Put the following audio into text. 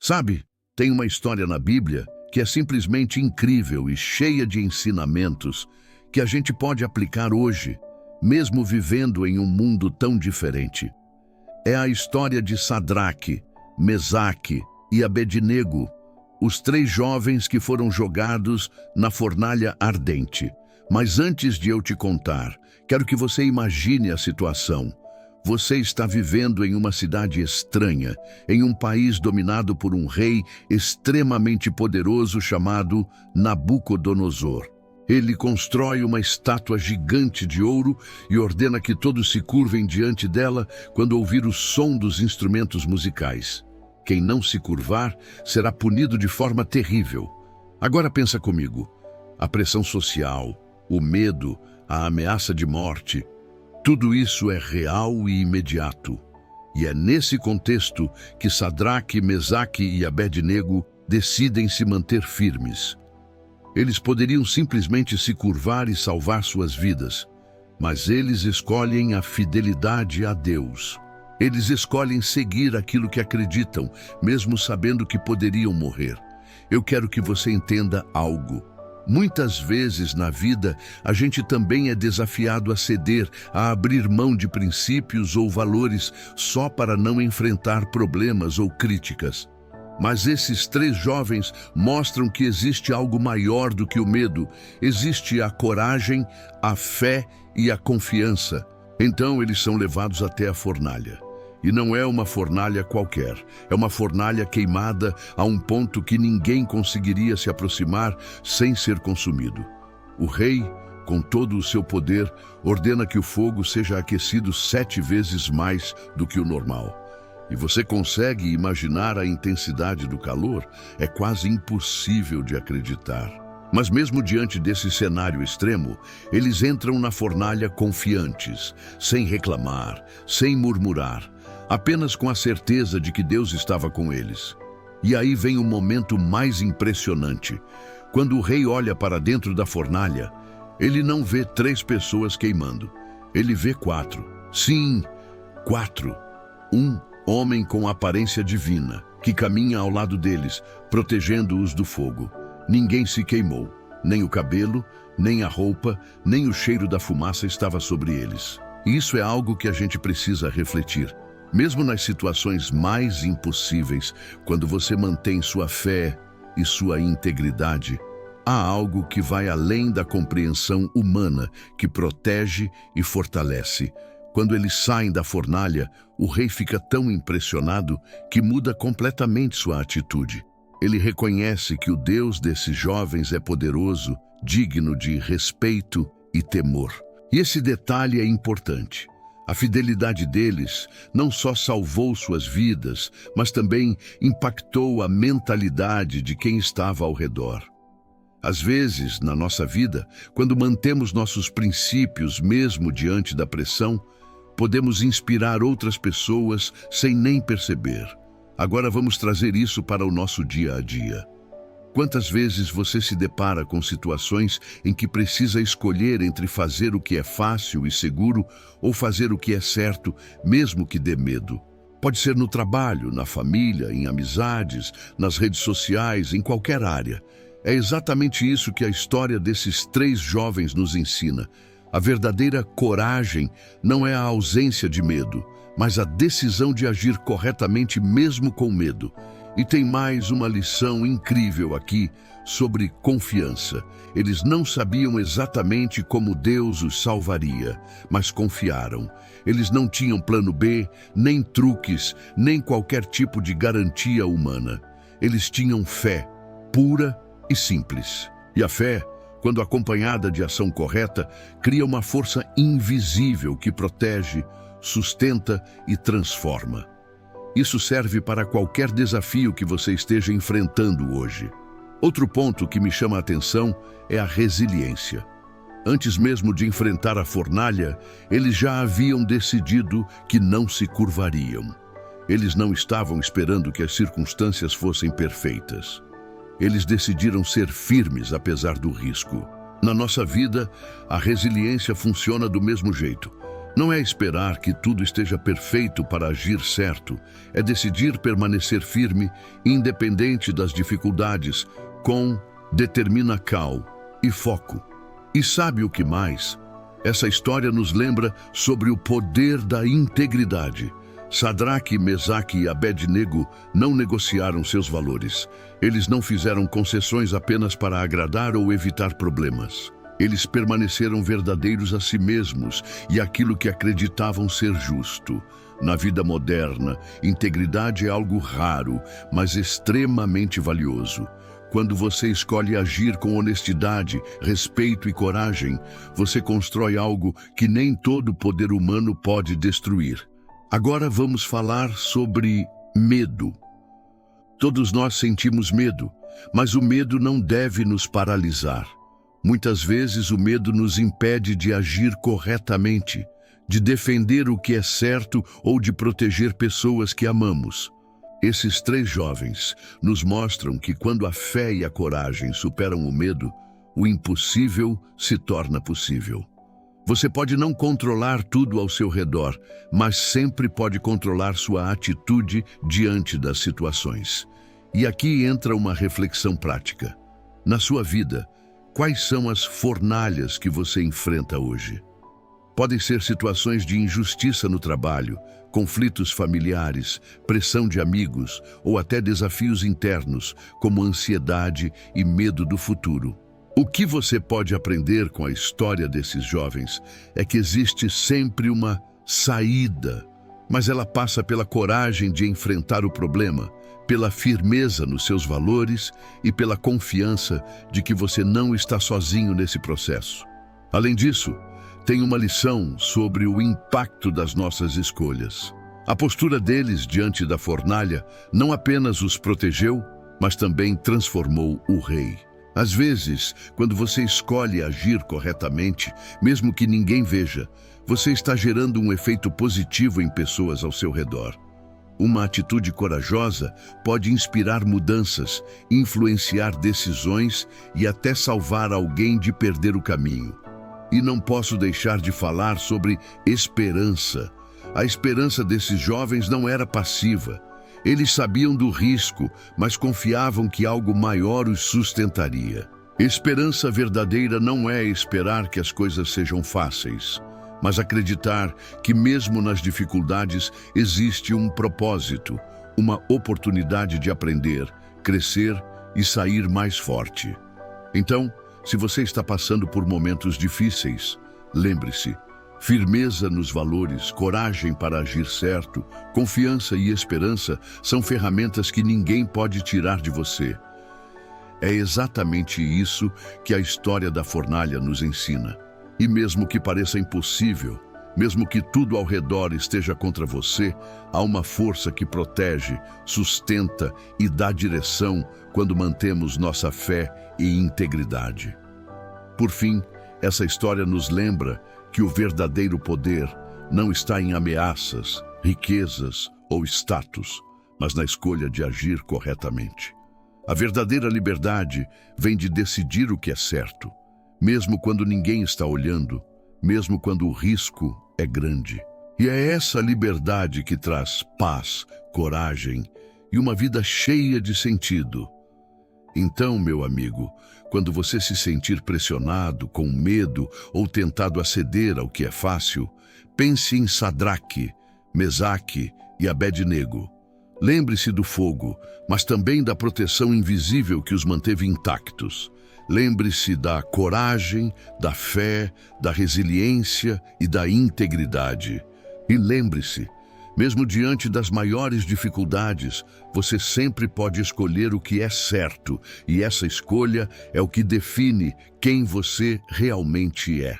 Sabe, tem uma história na Bíblia que é simplesmente incrível e cheia de ensinamentos que a gente pode aplicar hoje, mesmo vivendo em um mundo tão diferente. É a história de Sadraque, Mesaque e Abednego, os três jovens que foram jogados na fornalha ardente. Mas antes de eu te contar, quero que você imagine a situação. Você está vivendo em uma cidade estranha, em um país dominado por um rei extremamente poderoso chamado Nabucodonosor. Ele constrói uma estátua gigante de ouro e ordena que todos se curvem diante dela quando ouvir o som dos instrumentos musicais. Quem não se curvar será punido de forma terrível. Agora pensa comigo. A pressão social, o medo, a ameaça de morte, tudo isso é real e imediato. E é nesse contexto que Sadraque, Mesaque e Abednego decidem se manter firmes. Eles poderiam simplesmente se curvar e salvar suas vidas, mas eles escolhem a fidelidade a Deus. Eles escolhem seguir aquilo que acreditam, mesmo sabendo que poderiam morrer. Eu quero que você entenda algo. Muitas vezes na vida, a gente também é desafiado a ceder, a abrir mão de princípios ou valores só para não enfrentar problemas ou críticas. Mas esses três jovens mostram que existe algo maior do que o medo. Existe a coragem, a fé e a confiança. Então eles são levados até a fornalha. E não é uma fornalha qualquer, é uma fornalha queimada a um ponto que ninguém conseguiria se aproximar sem ser consumido. O rei, com todo o seu poder, ordena que o fogo seja aquecido 7 vezes mais do que o normal. E você consegue imaginar a intensidade do calor? É quase impossível de acreditar. Mas mesmo diante desse cenário extremo, eles entram na fornalha confiantes, sem reclamar, sem murmurar, apenas com a certeza de que Deus estava com eles. E aí vem o momento mais impressionante. Quando o rei olha para dentro da fornalha, ele não vê 3 pessoas queimando. Ele vê 4. Sim, 4. Um homem com aparência divina, que caminha ao lado deles, protegendo-os do fogo. Ninguém se queimou. Nem o cabelo, nem a roupa, nem o cheiro da fumaça estava sobre eles. E isso é algo que a gente precisa refletir. Mesmo nas situações mais impossíveis, quando você mantém sua fé e sua integridade, há algo que vai além da compreensão humana, que protege e fortalece. Quando eles saem da fornalha, o rei fica tão impressionado que muda completamente sua atitude. Ele reconhece que o Deus desses jovens é poderoso, digno de respeito e temor. E esse detalhe é importante. A fidelidade deles não só salvou suas vidas, mas também impactou a mentalidade de quem estava ao redor. Às vezes, na nossa vida, quando mantemos nossos princípios mesmo diante da pressão, podemos inspirar outras pessoas sem nem perceber. Agora vamos trazer isso para o nosso dia a dia. Quantas vezes você se depara com situações em que precisa escolher entre fazer o que é fácil e seguro ou fazer o que é certo, mesmo que dê medo? Pode ser no trabalho, na família, em amizades, nas redes sociais, em qualquer área. É exatamente isso que a história desses 3 jovens nos ensina. A verdadeira coragem não é a ausência de medo, mas a decisão de agir corretamente mesmo com medo. E tem mais uma lição incrível aqui sobre confiança. Eles não sabiam exatamente como Deus os salvaria, mas confiaram. Eles não tinham plano B, nem truques, nem qualquer tipo de garantia humana. Eles tinham fé, pura e simples. E a fé, quando acompanhada de ação correta, cria uma força invisível que protege, sustenta e transforma. Isso serve para qualquer desafio que você esteja enfrentando hoje. Outro ponto que me chama a atenção é a resiliência. Antes mesmo de enfrentar a fornalha, eles já haviam decidido que não se curvariam. Eles não estavam esperando que as circunstâncias fossem perfeitas. Eles decidiram ser firmes apesar do risco. Na nossa vida, a resiliência funciona do mesmo jeito. Não é esperar que tudo esteja perfeito para agir certo, é decidir permanecer firme, independente das dificuldades, com determinação e foco. E sabe o que mais? Essa história nos lembra sobre o poder da integridade. Sadraque, Mesaque e Abednego não negociaram seus valores. Eles não fizeram concessões apenas para agradar ou evitar problemas. Eles permaneceram verdadeiros a si mesmos e aquilo que acreditavam ser justo. Na vida moderna, integridade é algo raro, mas extremamente valioso. Quando você escolhe agir com honestidade, respeito e coragem, você constrói algo que nem todo poder humano pode destruir. Agora vamos falar sobre medo. Todos nós sentimos medo, mas o medo não deve nos paralisar. Muitas vezes o medo nos impede de agir corretamente, de defender o que é certo ou de proteger pessoas que amamos. Esses 3 jovens nos mostram que quando a fé e a coragem superam o medo, o impossível se torna possível. Você pode não controlar tudo ao seu redor, mas sempre pode controlar sua atitude diante das situações. E aqui entra uma reflexão prática. Na sua vida, quais são as fornalhas que você enfrenta hoje? Podem ser situações de injustiça no trabalho, conflitos familiares, pressão de amigos ou até desafios internos, como ansiedade e medo do futuro. O que você pode aprender com a história desses jovens é que existe sempre uma saída, mas ela passa pela coragem de enfrentar o problema, pela firmeza nos seus valores e pela confiança de que você não está sozinho nesse processo. Além disso, tem uma lição sobre o impacto das nossas escolhas. A postura deles diante da fornalha não apenas os protegeu, mas também transformou o rei. Às vezes, quando você escolhe agir corretamente, mesmo que ninguém veja, você está gerando um efeito positivo em pessoas ao seu redor. Uma atitude corajosa pode inspirar mudanças, influenciar decisões e até salvar alguém de perder o caminho. E não posso deixar de falar sobre esperança. A esperança desses jovens não era passiva. Eles sabiam do risco, mas confiavam que algo maior os sustentaria. Esperança verdadeira não é esperar que as coisas sejam fáceis, mas acreditar que mesmo nas dificuldades existe um propósito, uma oportunidade de aprender, crescer e sair mais forte. Então, se você está passando por momentos difíceis, lembre-se: firmeza nos valores, coragem para agir certo, confiança e esperança são ferramentas que ninguém pode tirar de você. É exatamente isso que a história da fornalha nos ensina. E mesmo que pareça impossível, mesmo que tudo ao redor esteja contra você, há uma força que protege, sustenta e dá direção quando mantemos nossa fé e integridade. Por fim, essa história nos lembra que o verdadeiro poder não está em ameaças, riquezas ou status, mas na escolha de agir corretamente. A verdadeira liberdade vem de decidir o que é certo, mesmo quando ninguém está olhando, mesmo quando o risco é grande. E é essa liberdade que traz paz, coragem e uma vida cheia de sentido. Então, meu amigo, quando você se sentir pressionado, com medo ou tentado a ceder ao que é fácil, pense em Sadraque, Mesaque e Abednego. Lembre-se do fogo, mas também da proteção invisível que os manteve intactos. Lembre-se da coragem, da fé, da resiliência e da integridade. E lembre-se, mesmo diante das maiores dificuldades, você sempre pode escolher o que é certo, e essa escolha é o que define quem você realmente é.